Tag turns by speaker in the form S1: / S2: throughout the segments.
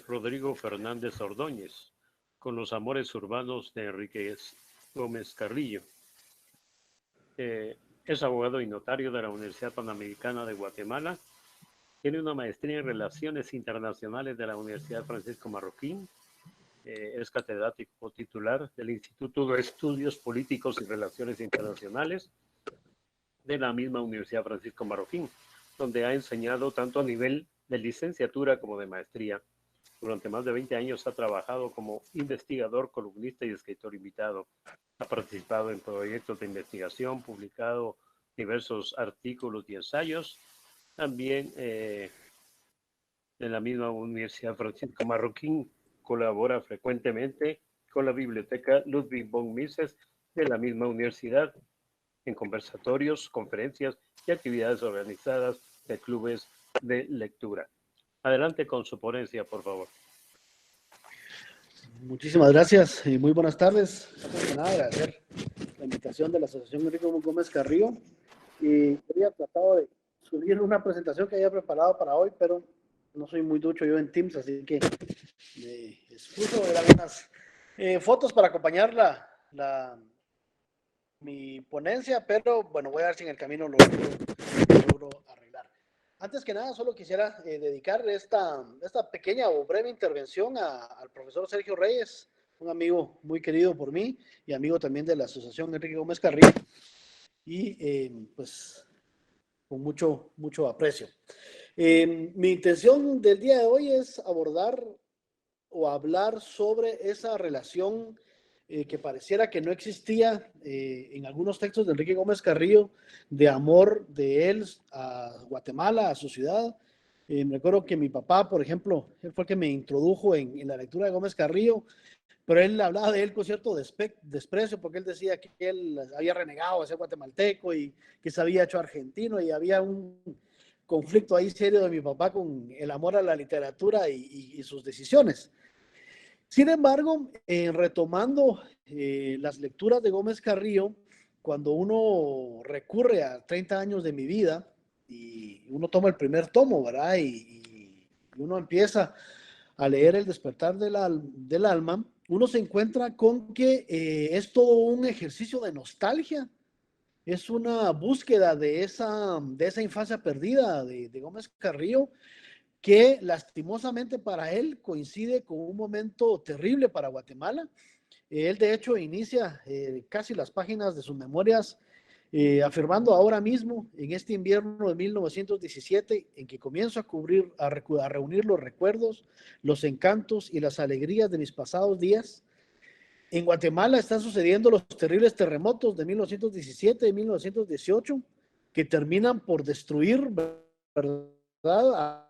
S1: Rodrigo Fernández Ordóñez, con los amores urbanos de Enrique Gómez Carrillo. Es abogado y notario de la Universidad Panamericana de Guatemala. Tiene una maestría en Relaciones Internacionales de la Universidad Francisco Marroquín. Es catedrático titular del Instituto de Estudios Políticos y Relaciones Internacionales de la misma Universidad Francisco Marroquín, donde ha enseñado tanto a nivel de licenciatura como de maestría. Durante más de 20 años ha trabajado como investigador, columnista y escritor invitado. Ha participado en proyectos de investigación, publicado diversos artículos y ensayos. También en la misma Universidad Francisco Marroquín colabora frecuentemente con la Biblioteca Ludwig von Mises de la misma universidad en conversatorios, conferencias y actividades organizadas de clubes de lectura. Adelante con su ponencia, por favor.
S2: Muchísimas gracias y muy buenas tardes. Antes de nada, agradecer la invitación de la Asociación Enrique Gómez Carrillo. Y había tratado de subir una presentación que había preparado para hoy, pero no soy muy ducho yo en Teams, así que me excuso de algunas fotos para acompañar mi ponencia, pero bueno, voy a ver si en el camino lo logro arreglar. Antes que nada, solo quisiera dedicar esta pequeña o breve intervención al profesor Sergio Reyes, un amigo muy querido por mí y amigo también de la Asociación Enrique Gómez Carrillo, y pues con mucho aprecio. Mi intención del día de hoy es abordar o hablar sobre esa relación que pareciera que no existía en algunos textos de Enrique Gómez Carrillo, de amor de él a Guatemala, a su ciudad. Me recuerdo que mi papá, por ejemplo, él fue el que me introdujo en la lectura de Gómez Carrillo, pero él hablaba de él con cierto desprecio, porque él decía que él había renegado a ser guatemalteco y que se había hecho argentino, y había un conflicto ahí serio de mi papá con el amor a la literatura y sus decisiones. Sin embargo, retomando las lecturas de Gómez Carrillo, cuando uno recurre a 30 años de mi vida y uno toma el primer tomo, ¿verdad? Y uno empieza a leer El despertar del alma, uno se encuentra con que es todo un ejercicio de nostalgia, es una búsqueda de esa infancia perdida de Gómez Carrillo, que lastimosamente para él coincide con un momento terrible para Guatemala. Él de hecho inicia casi las páginas de sus memorias afirmando ahora mismo, en este invierno de 1917, en que comienzo a reunir los recuerdos, los encantos y las alegrías de mis pasados días. En Guatemala están sucediendo los terribles terremotos de 1917 y 1918, que terminan por destruir, ¿verdad?,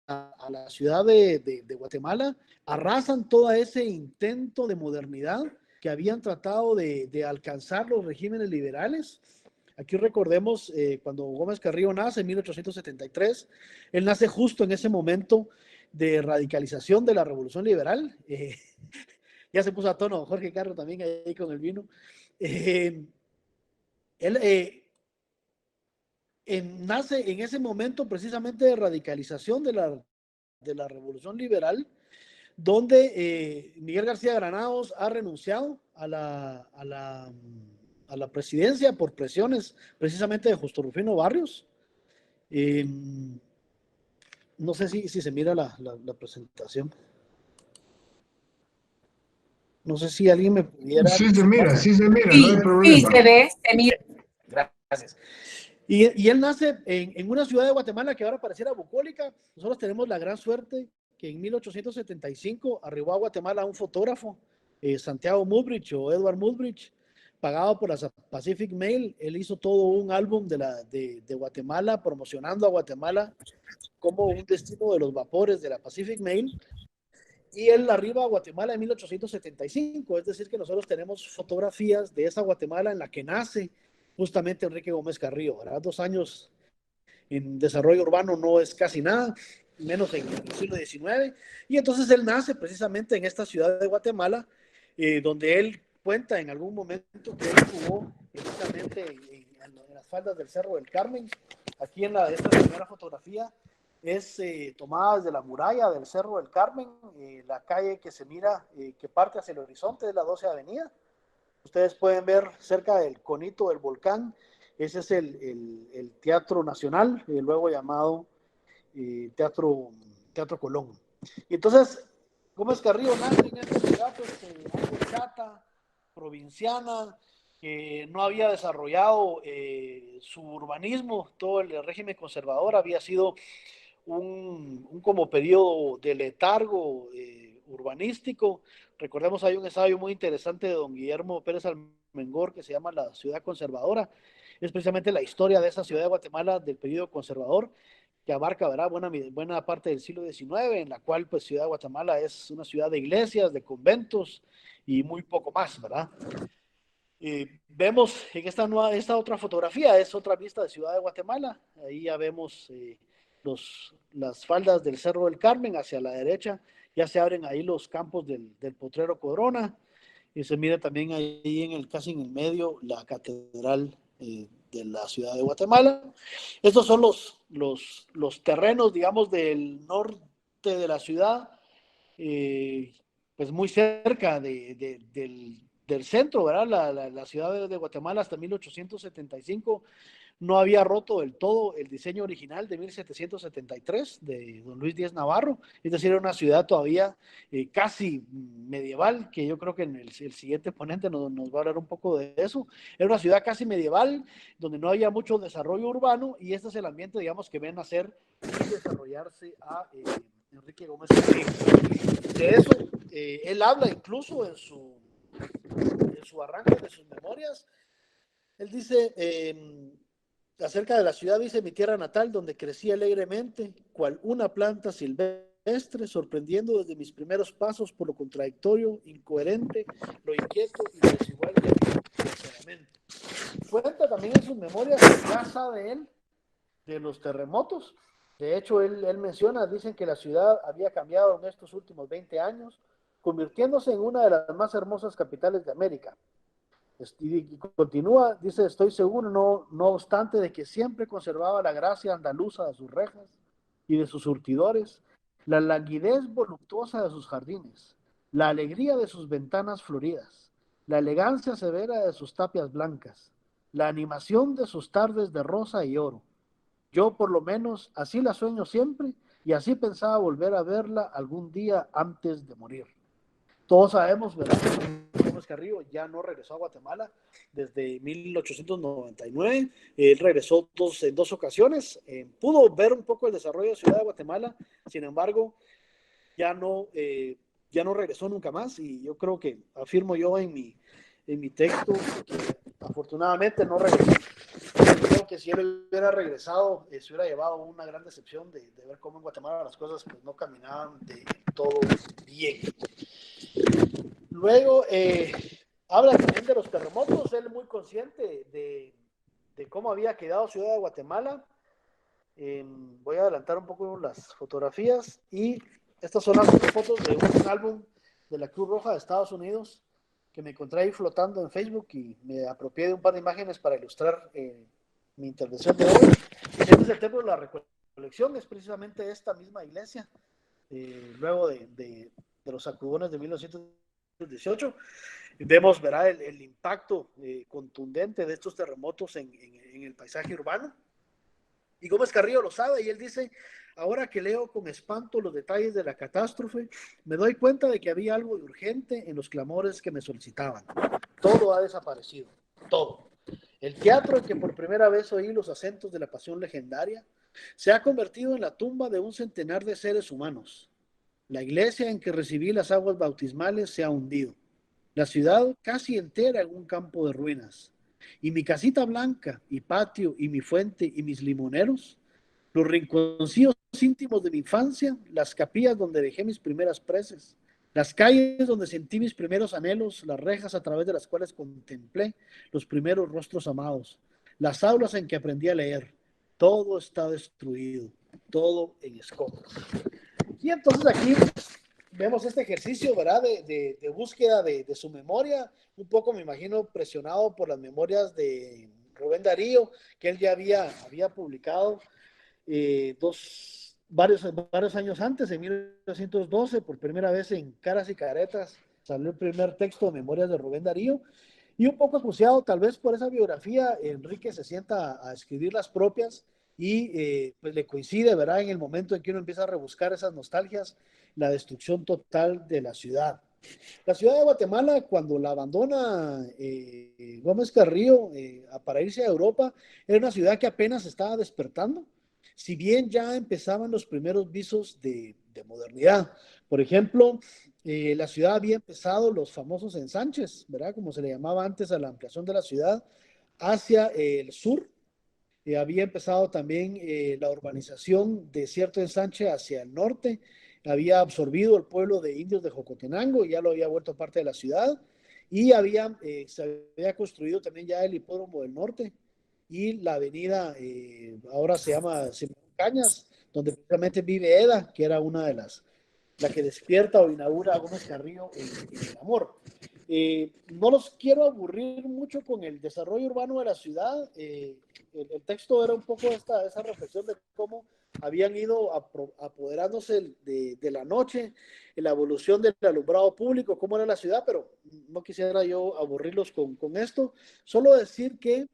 S2: a la ciudad de Guatemala, arrasan todo ese intento de modernidad que habían tratado de alcanzar los regímenes liberales. Aquí recordemos cuando Gómez Carrillo nace en 1873, él nace justo en ese momento de radicalización de la Revolución Liberal. Ya se puso a tono Jorge Carro también ahí con el vino. Él nace en ese momento precisamente de radicalización de la Revolución Liberal, donde Miguel García Granados ha renunciado a la presidencia por presiones precisamente de Justo Rufino Barrios. No sé si se mira la presentación. No sé si alguien me pudiera...
S3: Sí se mira, no hay problema.
S4: Sí, se ve, se mira.
S2: Gracias. Y él nace en una ciudad de Guatemala que ahora pareciera bucólica. Nosotros tenemos la gran suerte que en 1875 arribó a Guatemala un fotógrafo, Santiago Mudrich o Edward Mudrich, pagado por la Pacific Mail. Él hizo todo un álbum de Guatemala, promocionando a Guatemala como un destino de los vapores de la Pacific Mail. Y él arriba a Guatemala en 1875, es decir que nosotros tenemos fotografías de esa Guatemala en la que nace justamente Enrique Gómez Carrillo, ¿verdad? 2 años en desarrollo urbano no es casi nada, menos en el siglo XIX, y entonces él nace precisamente en esta ciudad de Guatemala, donde él cuenta en algún momento que él jugó precisamente en las faldas del Cerro del Carmen. Aquí esta primera fotografía es tomada desde la muralla del Cerro del Carmen, la calle que se mira, que parte hacia el horizonte de la 12 Avenida. Ustedes pueden ver cerca del conito del volcán, ese es el Teatro Nacional, luego llamado Teatro Colón. Y entonces, Gómez Carrillo nace en esta ciudad, pues, algo chata, provinciana, que no había desarrollado su urbanismo, todo el régimen conservador había sido un como periodo de letargo urbanístico. Recordemos, hay un ensayo muy interesante de don Guillermo Pérez Almengor que se llama La Ciudad Conservadora. Es precisamente la historia de esa ciudad de Guatemala del periodo conservador, que abarca, ¿verdad?, buena parte del siglo XIX, en la cual, pues, Ciudad de Guatemala es una ciudad de iglesias, de conventos y muy poco más, ¿verdad? Vemos en esta otra fotografía, es otra vista de Ciudad de Guatemala. Ahí ya vemos las faldas del Cerro del Carmen hacia la derecha. Ya se abren ahí los campos del Potrero Corona. Y se mira también ahí casi en el medio la catedral de la Ciudad de Guatemala. Estos son los terrenos, digamos, del norte de la ciudad, pues muy cerca del centro, ¿verdad? La ciudad de Guatemala hasta 1875 no había roto del todo el diseño original de 1773 de don Luis Díaz Navarro, es decir, era una ciudad todavía casi medieval, que yo creo que en el siguiente ponente nos va a hablar un poco de eso. Era una ciudad casi medieval, donde no había mucho desarrollo urbano, y este es el ambiente, digamos, que ven hacer y desarrollarse a Enrique Gómez Carrillo. De eso, él habla incluso en su arranque de sus memorias. Él dice, acerca de la ciudad, dice: mi tierra natal, donde crecí alegremente, cual una planta silvestre, sorprendiendo desde mis primeros pasos por lo contradictorio, incoherente, lo inquieto y lo desigual de mi temperamento. Cuenta también en sus memorias que ya sabe él de los terremotos. De hecho, él menciona, dicen que la ciudad había cambiado en estos últimos 20 años, convirtiéndose en una de las más hermosas capitales de América. Y continúa, dice: estoy seguro, no obstante, de que siempre conservaba la gracia andaluza de sus rejas y de sus surtidores, la languidez voluptuosa de sus jardines, la alegría de sus ventanas floridas, la elegancia severa de sus tapias blancas, la animación de sus tardes de rosa y oro. Yo, por lo menos, así la sueño siempre, y así pensaba volver a verla algún día antes de morir. Todos sabemos, ¿verdad?, que Gómez Carrillo ya no regresó a Guatemala desde 1899. Él regresó en dos ocasiones. Pudo ver un poco el desarrollo de Ciudad de Guatemala, sin embargo, ya no regresó nunca más. Y yo creo que afirmo yo en mi texto que afortunadamente no regresó. Creo que si él hubiera regresado, se hubiera llevado una gran decepción de ver cómo en Guatemala las cosas, pues, no caminaban de todo bien. Luego habla también de los terremotos. Él es muy consciente de cómo había quedado Ciudad de Guatemala. Voy a adelantar un poco las fotografías, y estas son las fotos de un álbum de la Cruz Roja de Estados Unidos que me encontré ahí flotando en Facebook, y me apropié de un par de imágenes para ilustrar mi intervención de hoy. Este es el templo de la Recolección, es precisamente esta misma iglesia, luego de los sacudones de 1918. Vemos, ¿verdad?, el impacto contundente de estos terremotos en el paisaje urbano. Y Gómez Carrillo lo sabe, y él dice: ahora que leo con espanto los detalles de la catástrofe, me doy cuenta de que había algo de urgente en los clamores que me solicitaban. Todo ha desaparecido, todo. El teatro en que por primera vez oí los acentos de la pasión legendaria se ha convertido en la tumba de un centenar de seres humanos. La iglesia en que recibí las aguas bautismales se ha hundido. La ciudad casi entera en un campo de ruinas. Y mi casita blanca, y patio, y mi fuente, y mis limoneros, los rinconcillos íntimos de mi infancia, las capillas donde dejé mis primeras preces, las calles donde sentí mis primeros anhelos, las rejas a través de las cuales contemplé los primeros rostros amados, las aulas en que aprendí a leer, todo está destruido, todo en escombros. Y entonces aquí vemos este ejercicio, ¿verdad?, de búsqueda de su memoria, un poco, me imagino, presionado por las memorias de Rubén Darío, que él ya había publicado varios años antes, en 1912, por primera vez en Caras y Caretas, salió el primer texto de Memorias de Rubén Darío, y un poco acuciado tal vez por esa biografía, Enrique se sienta a escribir las propias y pues le coincide, ¿verdad? En el momento en que uno empieza a rebuscar esas nostalgias, la destrucción total de la ciudad. La ciudad de Guatemala, cuando la abandona Gómez Carrillo para irse a Europa, era una ciudad que apenas estaba despertando, si bien ya empezaban los primeros visos de modernidad. Por ejemplo, la ciudad había empezado los famosos ensanches, ¿verdad? Como se le llamaba antes a la ampliación de la ciudad, hacia el sur. Había empezado también la urbanización de cierto ensanche hacia el norte, había absorbido el pueblo de indios de Jocotenango, ya lo había vuelto parte de la ciudad, y se había construido también ya el hipódromo del norte y la avenida, ahora se llama Simón Cañas, donde precisamente vive Eda, que era una de la que despierta o inaugura a Gómez Carrillo en el amor. No los quiero aburrir mucho con el desarrollo urbano de la ciudad. El texto era un poco esa reflexión de cómo habían ido apoderándose de la noche, la evolución del alumbrado público, cómo era la ciudad, pero no quisiera yo aburrirlos con esto. Solo decir que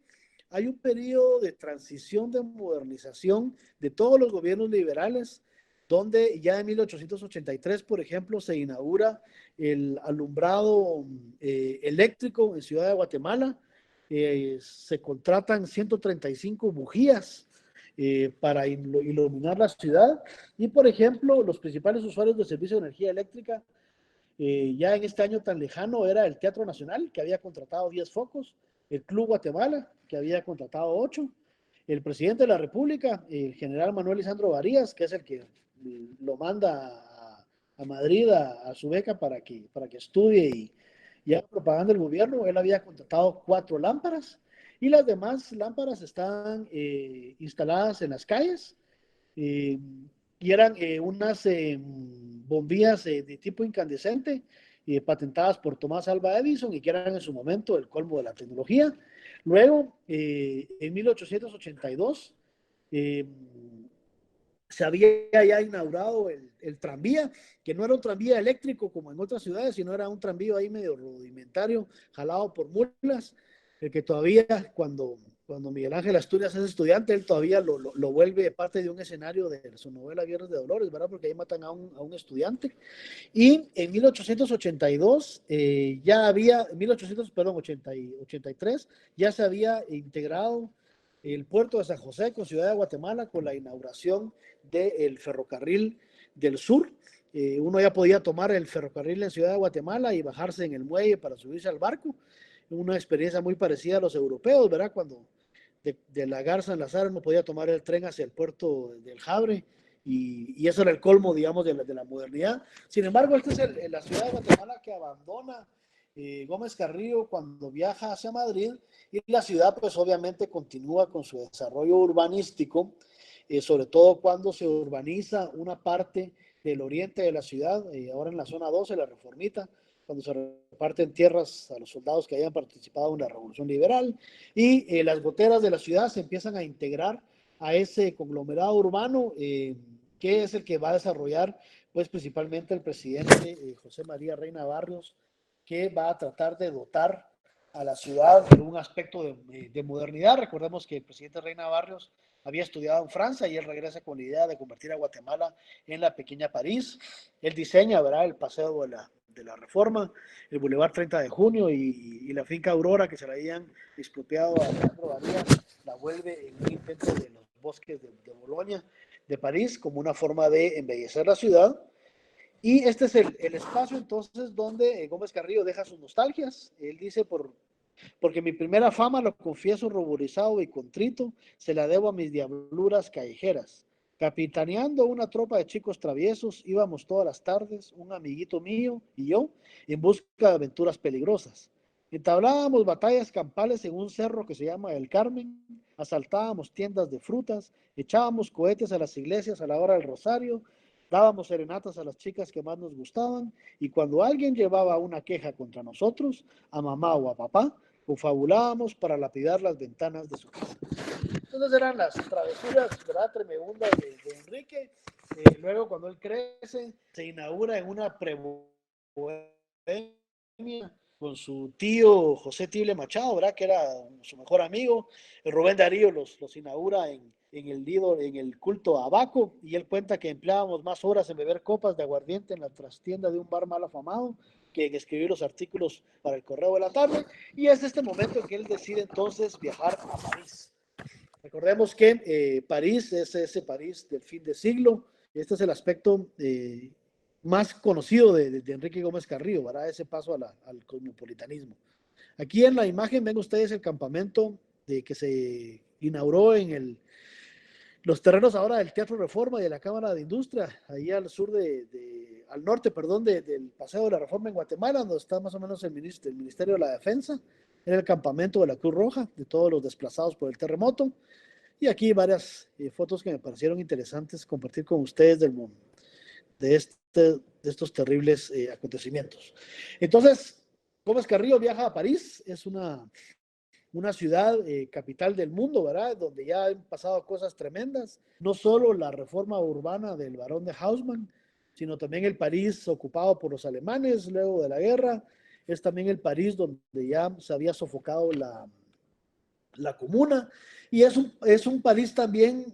S2: hay un periodo de transición, de modernización de todos los gobiernos liberales, donde ya en 1883, por ejemplo, se inaugura el alumbrado eléctrico en Ciudad de Guatemala. Se contratan 135 bujías para iluminar la ciudad. Y, por ejemplo, los principales usuarios del servicio de energía eléctrica, ya en este año tan lejano, era el Teatro Nacional, que había contratado 10 focos, el Club Guatemala, que había contratado 8, el presidente de la República, el general Manuel Lisandro Varías, que es el que lo manda a Madrid a su beca para que estudie y haga propaganda del gobierno. Él había contratado 4 lámparas y las demás lámparas están instaladas en las calles, eh, y eran unas bombillas de tipo incandescente patentadas por Tomás Alva Edison y que eran en su momento el colmo de la tecnología. Luego, en 1882, se había ya inaugurado el tranvía, que no era un tranvía eléctrico como en otras ciudades, sino era un tranvía ahí medio rudimentario, jalado por mulas, el que todavía cuando Miguel Ángel Asturias es estudiante, él todavía lo vuelve parte de un escenario de su novela Viernes de Dolores, ¿verdad? Porque ahí matan a un estudiante. Y en 1882, ya había, 83, ya se había integrado el puerto de San José con Ciudad de Guatemala con la inauguración del ferrocarril del sur. Uno ya podía tomar el ferrocarril en Ciudad de Guatemala y bajarse en el muelle para subirse al barco. Una experiencia muy parecida a los europeos, ¿verdad? Cuando de la Garza en Lazaro uno podía tomar el tren hacia el puerto del Jabre y eso era el colmo, digamos, de la modernidad. Sin embargo, esta es la ciudad de Guatemala que abandona Gómez Carrillo cuando viaja hacia Madrid, y la ciudad pues obviamente continúa con su desarrollo urbanístico, sobre todo cuando se urbaniza una parte del oriente de la ciudad, ahora en la zona 12, la Reformita, cuando se reparten tierras a los soldados que hayan participado en la Revolución Liberal, y las goteras de la ciudad se empiezan a integrar a ese conglomerado urbano, que es el que va a desarrollar pues principalmente el presidente José María Reina Barrios, que va a tratar de dotar a la ciudad de un aspecto de modernidad. Recordemos que el presidente Reina Barrios había estudiado en Francia y él regresa con la idea de convertir a Guatemala en la pequeña París. Él diseña, ¿verdad?, el paseo de la Reforma, el Boulevard 30 de Junio y la finca Aurora, que se la habían expropiado a Alejandro Varía, la vuelve en un intento de los bosques de Bolonia, de París, como una forma de embellecer la ciudad. Y este es el espacio entonces donde Gómez Carrillo deja sus nostalgias. Él dice, porque mi primera fama, lo confieso ruborizado y contrito, se la debo a mis diabluras callejeras. Capitaneando una tropa de chicos traviesos, íbamos todas las tardes, un amiguito mío y yo, en busca de aventuras peligrosas. Entablábamos batallas campales en un cerro que se llama El Carmen, asaltábamos tiendas de frutas, echábamos cohetes a las iglesias a la hora del rosario, dábamos serenatas a las chicas que más nos gustaban, y cuando alguien llevaba una queja contra nosotros, a mamá o a papá, confabulábamos para lapidar las ventanas de su casa. Entonces eran las travesuras, ¿verdad?, tremebundas de Enrique. Luego, cuando él crece, se inaugura en una prebohemia con su tío José Tible Machado, ¿verdad? Que era su mejor amigo. Rubén Darío los inaugura en el culto a Abaco, y él cuenta que empleábamos más horas en beber copas de aguardiente en la trastienda de un bar mal afamado que en escribir los artículos para el Correo de la Tarde, y es este momento en que él decide entonces viajar a París. Recordemos que París es ese París del fin de siglo. Este es el aspecto más conocido de Enrique Gómez Carrillo, ¿verdad? Ese paso al cosmopolitanismo. Aquí en la imagen ven ustedes el campamento que se inauguró en los terrenos ahora del Teatro Reforma y de la Cámara de Industria, ahí al sur al norte, perdón, del Paseo de la Reforma en Guatemala, donde está más o menos el Ministerio de la Defensa. Era el campamento de la Cruz Roja, de todos los desplazados por el terremoto. Y aquí varias fotos que me parecieron interesantes compartir con ustedes de estos terribles acontecimientos. Entonces, Gómez Carrillo viaja a París, es una ciudad capital del mundo, ¿verdad? Donde ya han pasado cosas tremendas, no solo la reforma urbana del barón de Haussmann, sino también el París ocupado por los alemanes luego de la guerra, es también el París donde ya se había sofocado la comuna, y es un París también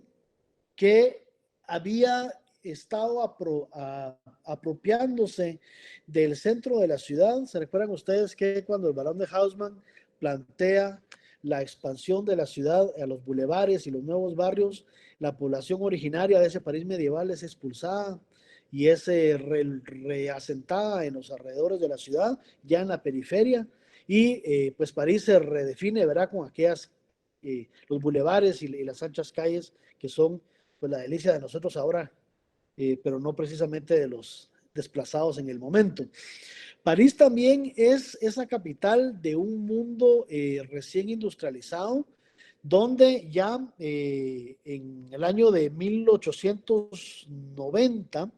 S2: que había estado apropiándose del centro de la ciudad. ¿Se recuerdan ustedes que cuando el barón de Haussmann plantea la expansión de la ciudad a los bulevares y los nuevos barrios, la población originaria de ese París medieval es expulsada y es reasentada en los alrededores de la ciudad, ya en la periferia, y pues París se redefine, ¿verdad? Con los bulevares y las anchas calles que son pues la delicia de nosotros ahora, pero no precisamente de los desplazados en el momento. París también es esa capital de un mundo recién industrializado, donde ya en el año de 1890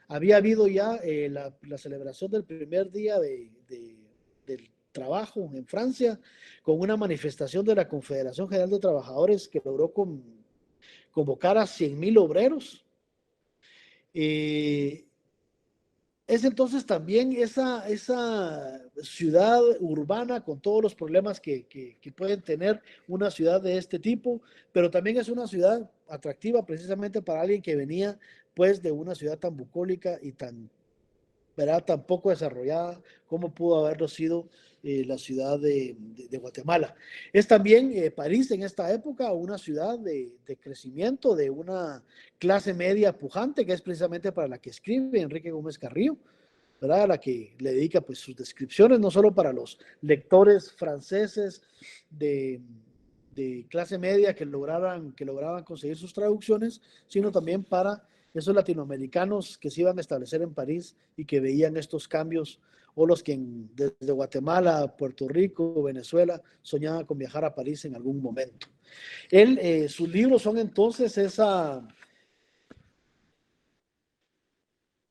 S2: había habido ya la celebración del primer día del trabajo en Francia, con una manifestación de la Confederación General de Trabajadores que logró convocar a 100,000 obreros. Es entonces también esa ciudad urbana con todos los problemas que pueden tener una ciudad de este tipo, pero también es una ciudad atractiva precisamente para alguien que venía pues de una ciudad tan bucólica y ¿verdad? Tan poco desarrollada como pudo haberlo sido la ciudad de Guatemala. Es también París en esta época una ciudad de crecimiento, de una clase media pujante, que es precisamente para la que escribe Enrique Gómez Carrillo, ¿verdad? A la que le dedica pues sus descripciones, no solo para los lectores franceses de clase media que lograban conseguir sus traducciones, sino también para esos latinoamericanos que se iban a establecer en París y que veían estos cambios, o los que desde Guatemala, Puerto Rico, Venezuela, soñaban con viajar a París en algún momento. Sus libros son entonces esa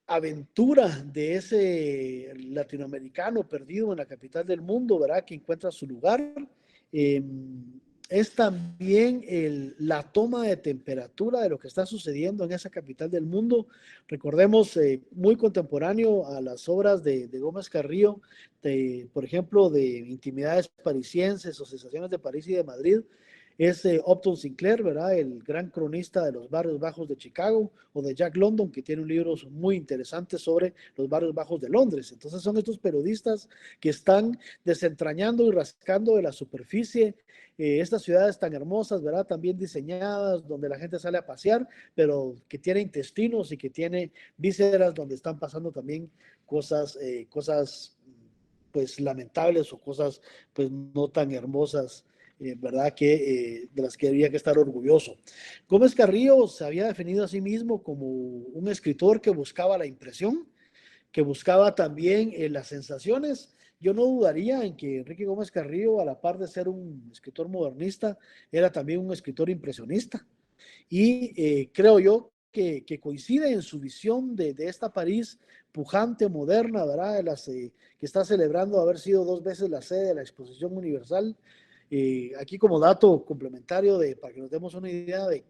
S2: aventura de ese latinoamericano perdido en la capital del mundo, ¿verdad? Que encuentra su lugar. Es también la toma de temperatura de lo que está sucediendo en esa capital del mundo. Recordemos, muy contemporáneo a las obras de Gómez Carrillo, por ejemplo, de Intimidades Parisienses o Sensaciones de París y de Madrid, es Upton Sinclair, ¿verdad? El gran cronista de los barrios bajos de Chicago, o de Jack London, que tiene un libro muy interesante sobre los barrios bajos de Londres. Entonces son estos periodistas que están desentrañando y rascando de la superficie estas ciudades tan hermosas, ¿verdad? Tan bien diseñadas, donde la gente sale a pasear, pero que tiene intestinos y que tiene vísceras, donde están pasando también cosas pues lamentables, o cosas pues no tan hermosas, ¿verdad? De las que había que estar orgulloso. Gómez Carrillo se había definido a sí mismo como un escritor que buscaba la impresión, que buscaba también las sensaciones. Yo no dudaría en que Enrique Gómez Carrillo, a la par de ser un escritor modernista, era también un escritor impresionista. Y creo yo que coincide en su visión de esta París pujante, moderna, ¿verdad? Que está celebrando haber sido 2 veces la sede de la Exposición Universal. Aquí como dato complementario, para que nos demos una idea de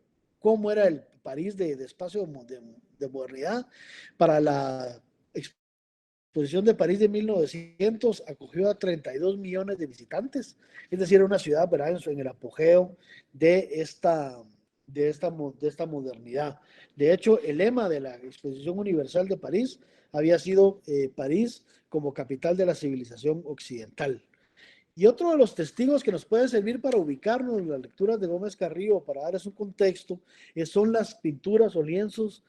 S2: cómo era el París de espacio de modernidad. Para la exposición de París de 1900 acogió a 32 millones de visitantes, es decir, una ciudad, ¿verdad?, en el apogeo de esta modernidad. De hecho, el lema de la Exposición Universal de París había sido París como capital de la civilización occidental. Y otro de los testigos que nos puede servir para ubicarnos en las lecturas de Gómez Carrillo, para darles un contexto, son las pinturas o lienzos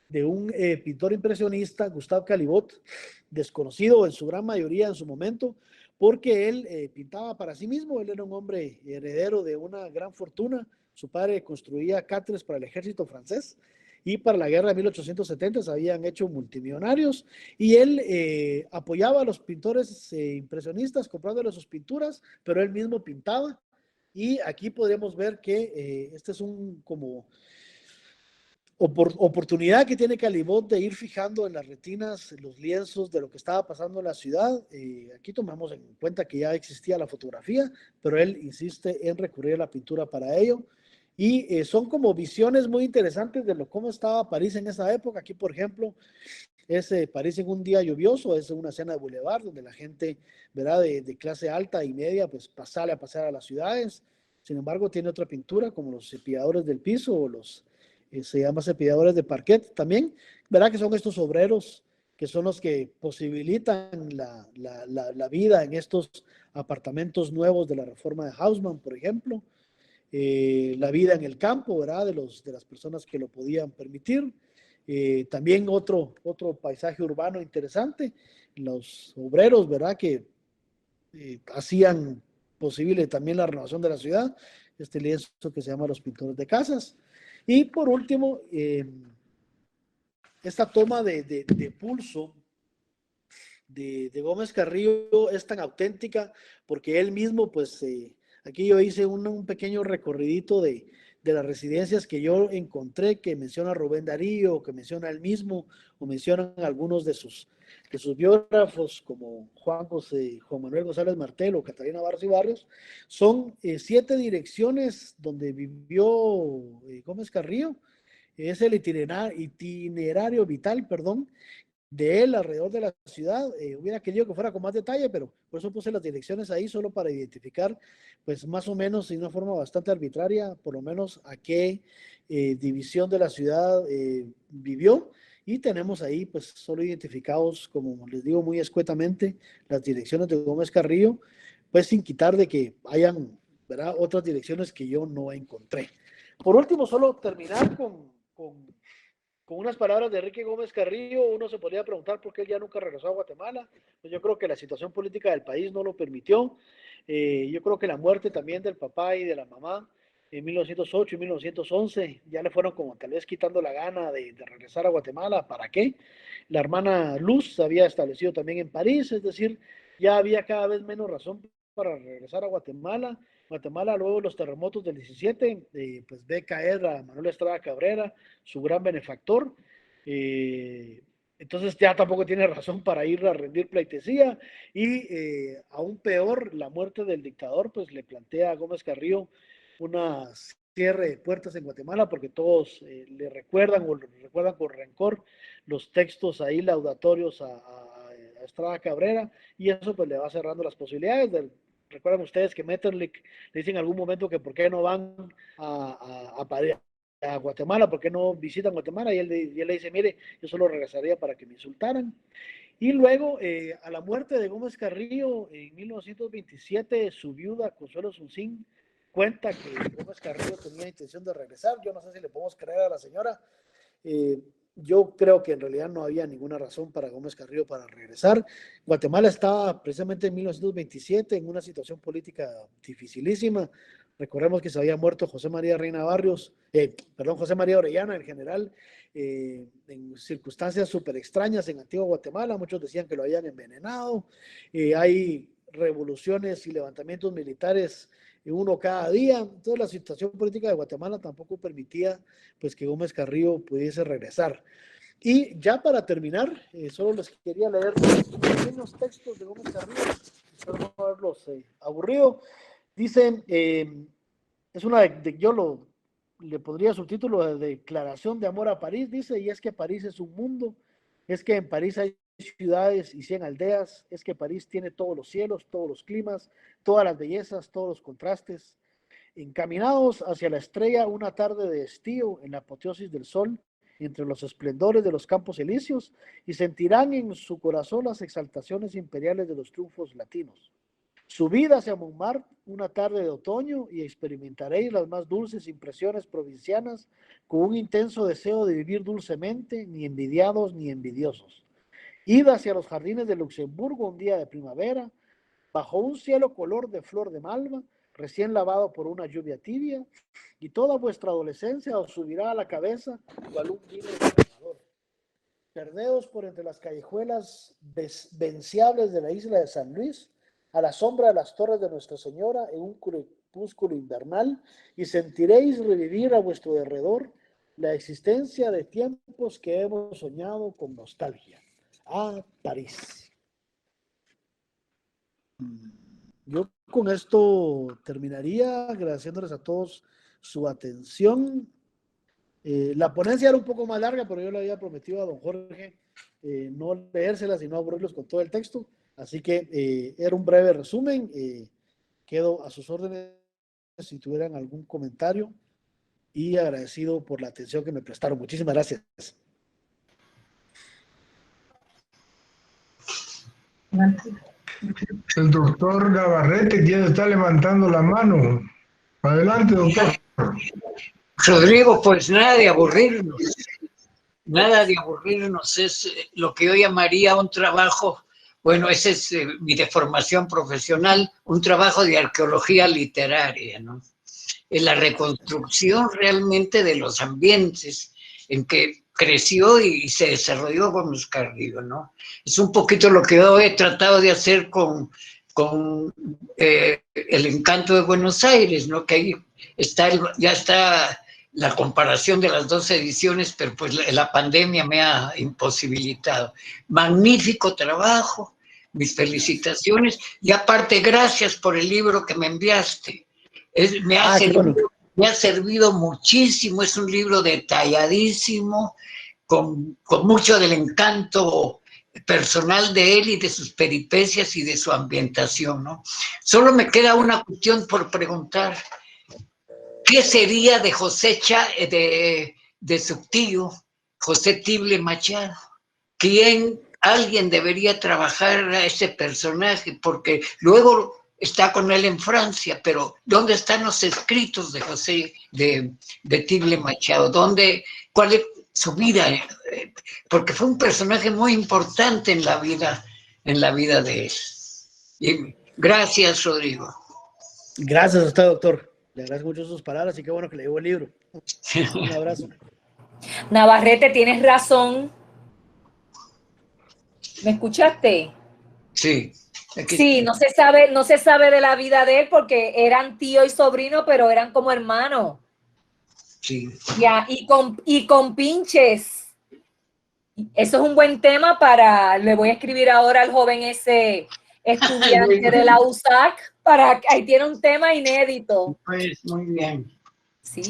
S2: de un pintor impresionista, Gustave Caillebotte, desconocido en su gran mayoría en su momento, porque él pintaba para sí mismo. Él era un hombre heredero de una gran fortuna. Su padre construía cáteres para el ejército francés y para la guerra de 1870 se habían hecho multimillonarios, y él apoyaba a los pintores impresionistas comprándoles sus pinturas, pero él mismo pintaba. Y aquí podemos ver que este es un como oportunidad que tiene Caillebotte de ir fijando en las retinas los lienzos de lo que estaba pasando en la ciudad. Aquí tomamos en cuenta que ya existía la fotografía, pero él insiste en recurrir a la pintura para ello. Y son como visiones muy interesantes de cómo estaba París en esa época. Aquí, por ejemplo, es París en un día lluvioso, es una escena de boulevard donde la gente, ¿verdad?, de clase alta y media, pues sale a pasear a las ciudades. Sin embargo, tiene otra pintura como los cepilladores del piso o se llama cepilladores de parquet también, ¿verdad?, que son estos obreros que son los que posibilitan la vida en estos apartamentos nuevos de la reforma de Haussmann, por ejemplo. La vida en el campo, ¿verdad?, de las personas que lo podían permitir. También otro paisaje urbano interesante, los obreros, ¿verdad?, que hacían posible también la renovación de la ciudad, este lienzo que se llama Los Pintores de Casas. Y por último, esta toma de pulso de Gómez Carrillo es tan auténtica porque él mismo, pues aquí yo hice un pequeño recorridito de las residencias que yo encontré, que menciona Rubén Darío, que menciona él mismo, o mencionan algunos de sus biógrafos, como Juan Manuel González Martel o Catalina Barros y Barrios. Son 7 direcciones donde vivió Gómez Carrillo. Es el itinerario vital, perdón, de él alrededor de la ciudad. Hubiera querido que fuera con más detalle, pero por eso puse las direcciones ahí, solo para identificar, pues más o menos, de una forma bastante arbitraria, por lo menos a qué división de la ciudad vivió. Y tenemos ahí, pues, solo identificados, como les digo muy escuetamente, las direcciones de Gómez Carrillo, pues sin quitar de que hayan, ¿verdad?, otras direcciones que yo no encontré. Por último, solo terminar con unas palabras de Enrique Gómez Carrillo. Uno se podría preguntar por qué él ya nunca regresó a Guatemala. Pues yo creo que la situación política del país no lo permitió. Yo creo que la muerte también del papá y de la mamá en 1908 y 1911 ya le fueron como tal vez quitando la gana de regresar a Guatemala. ¿Para qué? La hermana Luz se había establecido también en París, es decir, ya había cada vez menos razón para regresar a Guatemala. Guatemala, luego de los terremotos del 17, pues ve caer a Manuel Estrada Cabrera, su gran benefactor. Entonces ya tampoco tiene razón para ir a rendir pleitesía. Y aún peor, la muerte del dictador, pues le plantea a Gómez Carrillo una cierre de puertas en Guatemala, porque todos le recuerdan o le recuerdan con rencor los textos ahí laudatorios a Estrada Cabrera, y eso pues le va cerrando las posibilidades. Recuerdan ustedes que Metternich le dice en algún momento que por qué no van a Guatemala, por qué no visitan Guatemala, y él le dice, mire, yo solo regresaría para que me insultaran. Y luego, a la muerte de Gómez Carrillo en 1927, su viuda Consuelo Suncín cuenta que Gómez Carrillo tenía intención de regresar. Yo no sé si le podemos creer a la señora. Yo creo que en realidad no había ninguna razón para Gómez Carrillo para regresar. Guatemala estaba precisamente en 1927 en una situación política dificilísima. Recordemos que se había muerto José María José María Orellana, el general, en circunstancias súper extrañas en Antigua Guatemala. Muchos decían que lo habían envenenado. Hay revoluciones y levantamientos militares uno cada día. Entonces la situación política de Guatemala tampoco permitía pues que Gómez Carrillo pudiese regresar. Y ya para terminar, solo les quería leer dos pequeños textos de Gómez Carrillo, espero no haberlos aburrido. Dicen, es una yo lo le pondría subtítulo de Declaración de Amor a París, dice, y es que París es un mundo, es que en París hay ciudades y 100 aldeas, es que París tiene todos los cielos, todos los climas, todas las bellezas, todos los contrastes. Encaminados hacia la estrella una tarde de estío en la apoteosis del sol, entre los esplendores de los campos elíseos, y sentirán en su corazón las exaltaciones imperiales de los triunfos latinos. Subid hacia Montmartre una tarde de otoño y experimentaréis las más dulces impresiones provincianas con un intenso deseo de vivir dulcemente, ni envidiados ni envidiosos. Id hacia los jardines de Luxemburgo un día de primavera, bajo un cielo color de flor de malva, recién lavado por una lluvia tibia, y toda vuestra adolescencia os subirá a la cabeza cual un vino renovador. Perdeos por entre las callejuelas venciables de la isla de San Luis, a la sombra de las torres de Nuestra Señora en un crepúsculo invernal, y sentiréis revivir a vuestro derredor la existencia de tiempos que hemos soñado con nostalgia. A París. Yo con esto terminaría, agradeciéndoles a todos su atención. La ponencia era un poco más larga, pero yo le había prometido a don Jorge no leérselas y no aburrirlos con todo el texto. Así que era un breve resumen. Quedo a sus órdenes si tuvieran algún comentario, y agradecido por la atención que me prestaron. Muchísimas gracias.
S3: El doctor Navarrete, quien está levantando la mano. Adelante, doctor.
S4: Rodrigo, pues nada de aburrirnos. Nada de aburrirnos. Es lo que yo llamaría un trabajo, bueno, esa es mi deformación profesional, un trabajo de arqueología literaria, ¿no? En la reconstrucción realmente de los ambientes en que creció y se desarrolló con Oscar Río, ¿no? Es un poquito lo que yo he tratado de hacer con El Encanto de Buenos Aires, ¿no? Que ahí está ya está la comparación de las dos ediciones, pero pues la pandemia me ha imposibilitado. Magnífico trabajo, mis felicitaciones, y aparte gracias por el libro que me enviaste. Me ha servido muchísimo, es un libro detalladísimo, con mucho del encanto personal de él y de sus peripecias y de su ambientación, ¿no? Solo me queda una cuestión por preguntar. ¿Qué sería de de su tío, José Tible Machado? Alguien debería trabajar a ese personaje, porque luego está con él en Francia, pero ¿dónde están los escritos de de Tible Machado? ¿Cuál es su vida? Porque fue un personaje muy importante en la vida de él. Y gracias, Rodrigo.
S2: Gracias a usted, doctor. Le agradezco mucho sus palabras y qué bueno que le llevó el libro. Un abrazo.
S5: Navarrete, tienes razón. ¿Me escuchaste?
S4: Sí.
S5: Sí, no se sabe de la vida de él porque eran tío y sobrino, pero eran como hermanos.
S4: Sí.
S5: Ya, y con pinches. Eso es un buen tema le voy a escribir ahora al joven ese estudiante de la USAC, ahí tiene un tema inédito.
S4: Pues muy bien.
S5: Sí.